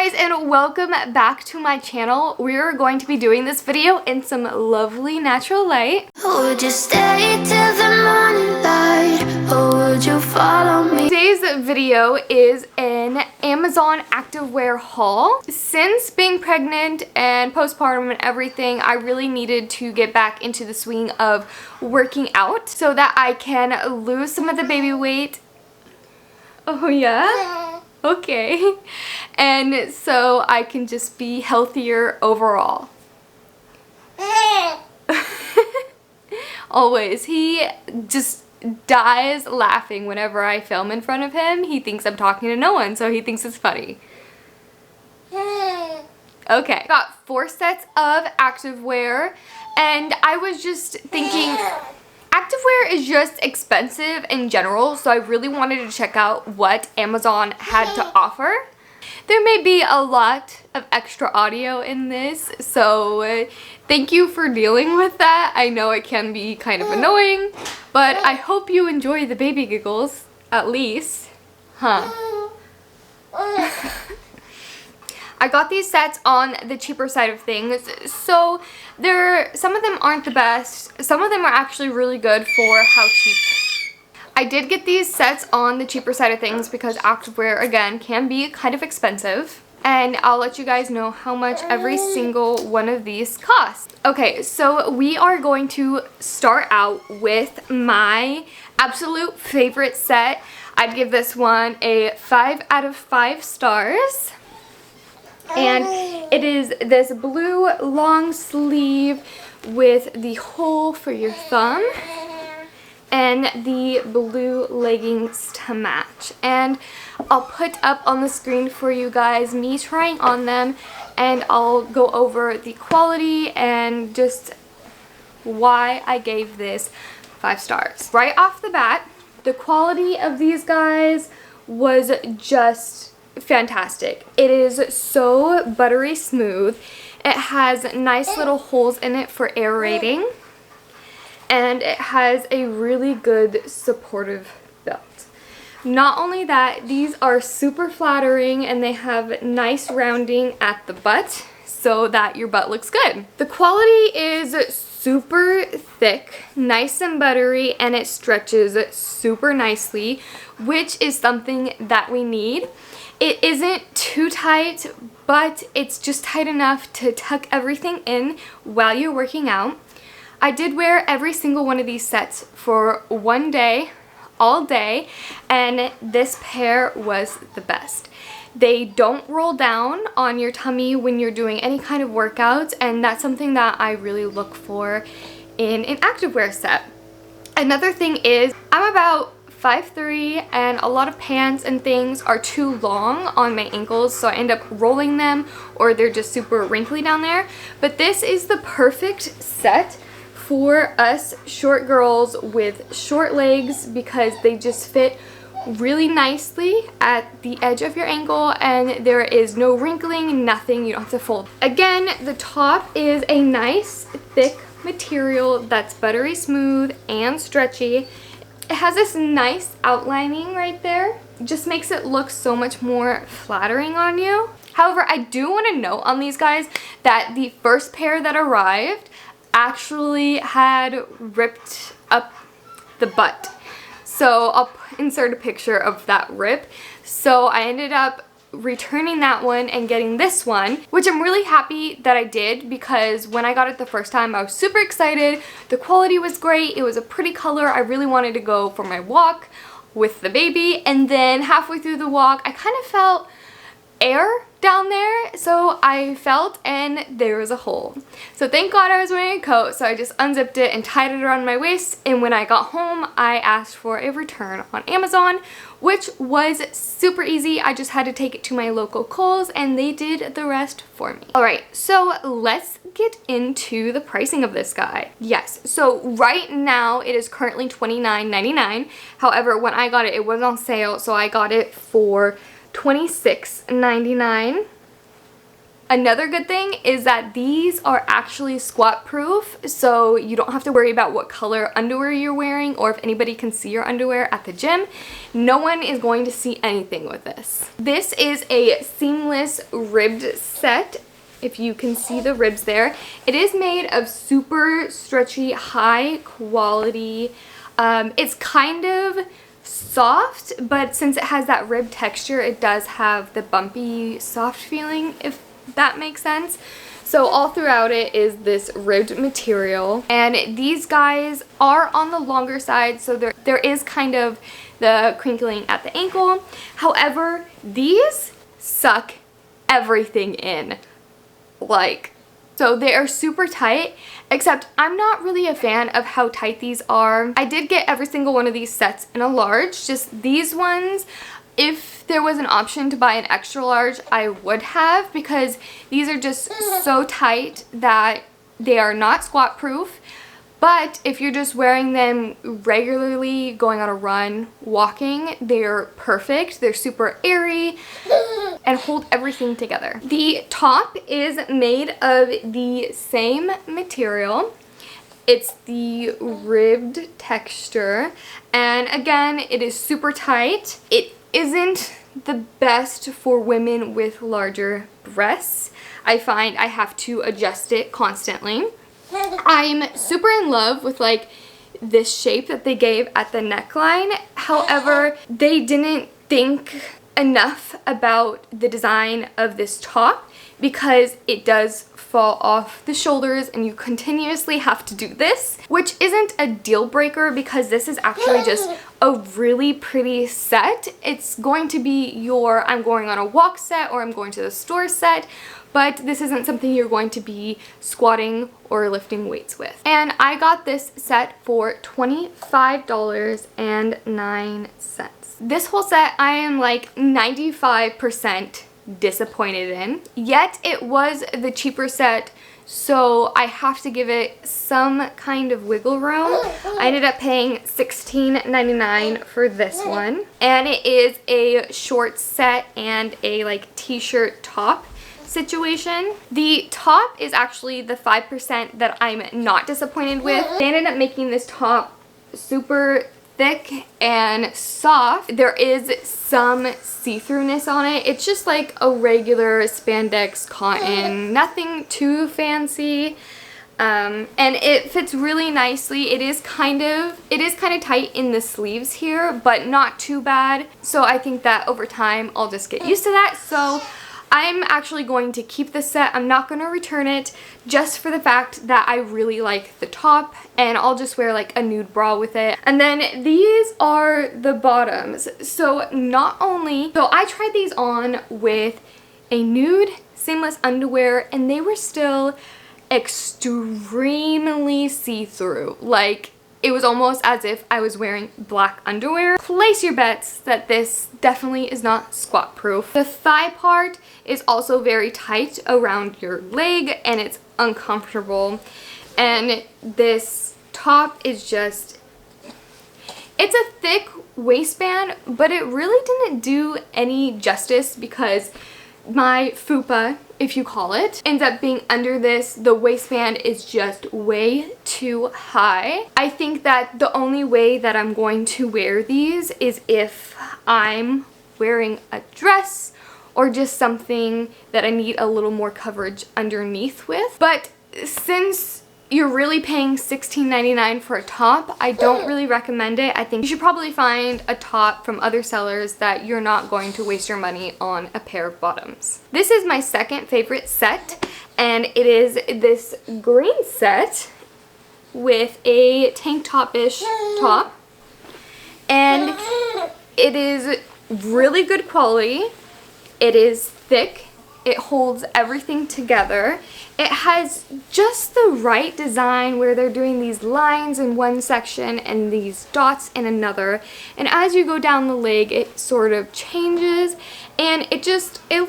guys, and welcome back to my channel. We're going to be doing this video in some lovely natural light. Would you stay till the morning light, or would you follow me? Today's video is an Amazon activewear haul. Since being pregnant and postpartum and everything, I really needed to get back into the swing of working out so that I can lose some of the baby weight. Oh yeah? Okay. And so I can just be healthier overall. Always. He just dies laughing whenever I film in front of him. He thinks I'm talking to no one, so he thinks it's funny. Okay. Got 4 sets of activewear, and I was just thinking activewear is just expensive in general, so I really wanted to check out what Amazon had to offer. There may be a lot of extra audio in this, so thank you for dealing with that. I know it can be kind of annoying, but I hope you enjoy the baby giggles, at least. Huh. I got these sets on the cheaper side of things, so some of them aren't the best. Some of them are actually really good for how cheap. I did get these sets on the cheaper side of things because activewear, again, can be kind of expensive. And I'll let you guys know how much every single one of these cost. Okay, so we are going to start out with my absolute favorite set. I'd give this one a 5 out of 5 stars. And it is this blue long sleeve with the hole for your thumb and the blue leggings to match. And I'll put up on the screen for you guys me trying on them, and I'll go over the quality and just why I gave this 5 stars. Right off the bat, the quality of these guys was just fantastic. It is so buttery smooth. It has nice little holes in it for aerating, and it has a really good supportive belt. Not only that, these are super flattering and they have nice rounding at the butt so that your butt looks good. The quality is super thick, nice and buttery, and it stretches super nicely, which is something that we need. It isn't too tight, but it's just tight enough to tuck everything in while you're working out. I did wear every single one of these sets for one day, all day, and this pair was the best. They don't roll down on your tummy when you're doing any kind of workouts, and that's something that I really look for in an activewear set. Another thing is, I'm about 5'3", and a lot of pants and things are too long on my ankles, so I end up rolling them or they're just super wrinkly down there. But this is the perfect set for us short girls with short legs because they just fit really nicely at the edge of your ankle, and there is no wrinkling, nothing, you don't have to fold. Again, the top is a nice thick material that's buttery smooth and stretchy. It has this nice outlining right there. It just makes it look so much more flattering on you. However, I do want to note on these guys that the first pair that arrived actually had ripped up the butt. So I'll insert a picture of that rip. So I ended up returning that one and getting this one, which I'm really happy that I did because when I got it the first time I was super excited. The quality was great, it was a pretty color. I really wanted to go for my walk with the baby, and then halfway through the walk I kind of felt air down there, so I felt and there was a hole. So thank God I was wearing a coat, so I just unzipped it and tied it around my waist, and when I got home I asked for a return on Amazon, which was super easy. I just had to take it to my local Kohl's and they did the rest for me. Alright, so let's get into the pricing of this guy. Yes, so right now it is currently $29.99. However, when I got it, it was on sale, so I got it for $26.99. Another good thing is that these are actually squat proof, so you don't have to worry about what color underwear you're wearing or if anybody can see your underwear at the gym. No one is going to see anything with this. This is a seamless ribbed set. If you can see the ribs there, it is made of super stretchy, high quality. It's kind of soft, but since it has that rib texture, it does have the bumpy, soft feeling, if that makes sense. So all throughout it is this ribbed material, and these guys are on the longer side, so there is kind of the crinkling at the ankle. However, these suck everything in. So they are super tight, except I'm not really a fan of how tight these are. I did get every single one of these sets in a large, just these ones. If there was an option to buy an extra large, I would have, because these are just so tight that they are not squat proof. But if you're just wearing them regularly, going on a run, walking, they're perfect. They're super airy and hold everything together. The top is made of the same material. It's the ribbed texture, and again, it is super tight. It isn't the best for women with larger breasts. I find I have to adjust it constantly. I'm super in love with this shape that they gave at the neckline. However, they didn't think enough about the design of this top, because it does fall off the shoulders and you continuously have to do this, which isn't a deal breaker because this is actually just a really pretty set. It's going to be your I'm going on a walk set or I'm going to the store set, but this isn't something you're going to be squatting or lifting weights with. And I got this set for $25.09. This whole set I am 95% disappointed in, yet it was the cheaper set, so I have to give it some kind of wiggle room. I ended up paying $16.99 for this one, and it is a short set and a t-shirt top situation. The top is actually the 5% that I'm not disappointed with. They ended up making this top super thick and soft. There is some see-throughness on it. It's just like a regular spandex cotton, nothing too fancy. And it fits really nicely. It is kind of tight in the sleeves here, but not too bad. So I think that over time I'll just get used to that. So I'm actually going to keep this set. I'm not going to return it, just for the fact that I really like the top, and I'll just wear a nude bra with it. And then these are the bottoms. So I tried these on with a nude seamless underwear, and they were still extremely see-through. It was almost as if I was wearing black underwear. Place your bets that this definitely is not squat proof. The thigh part is also very tight around your leg and it's uncomfortable. And this top is just, it's a thick waistband, but it really didn't do any justice because my fupa, if you call it, ends up being under this. The waistband is just way too high. I think that the only way that I'm going to wear these is if I'm wearing a dress or just something that I need a little more coverage underneath with. But since you're really paying $16.99 for a top, I don't really recommend it. I think you should probably find a top from other sellers that you're not going to waste your money on a pair of bottoms. This is my second favorite set, and it is this green set with a tank top-ish top. And it is really good quality. It is thick. It holds everything together. It has just the right design where they're doing these lines in one section and these dots in another. And as you go down the leg, it sort of changes, and it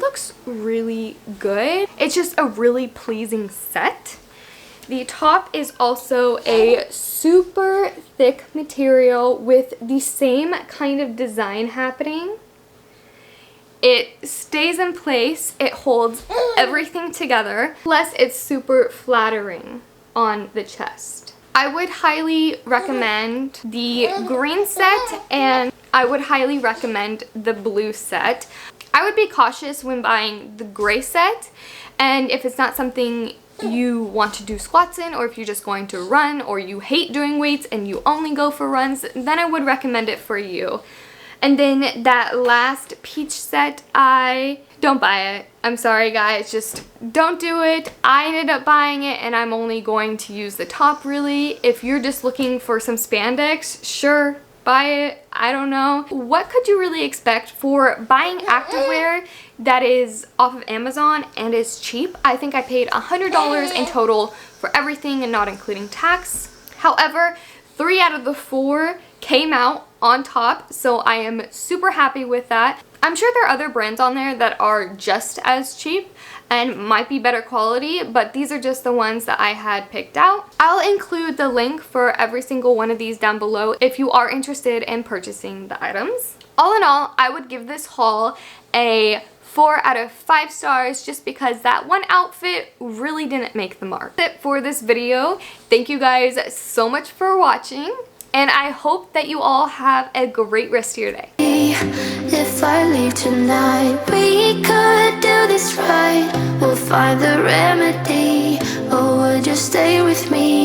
looks really good. It's just a really pleasing set. The top is also a super thick material with the same kind of design happening. It stays in place, it holds everything together, plus it's super flattering on the chest. I would highly recommend the green set, and I would highly recommend the blue set. I would be cautious when buying the gray set, and if it's not something you want to do squats in, or if you're just going to run, or you hate doing weights and you only go for runs, then I would recommend it for you. And then that last peach set, don't buy it. I'm sorry guys, just don't do it. I ended up buying it and I'm only going to use the top really. If you're just looking for some spandex, sure, buy it. I don't know. What could you really expect for buying activewear that is off of Amazon and is cheap? I think I paid $100 in total for everything and not including tax. However, 3 out of the 4 came out on top, so I am super happy with that. I'm sure there are other brands on there that are just as cheap and might be better quality, but these are just the ones that I had picked out. I'll include the link for every single one of these down below if you are interested in purchasing the items. All in all, I would give this haul a 4 out of 5 stars just because that one outfit really didn't make the mark. That's it for this video. Thank you guys so much for watching, and I hope that you all have a great rest of your day. If I leave tonight, we could do this right. We'll find the remedy.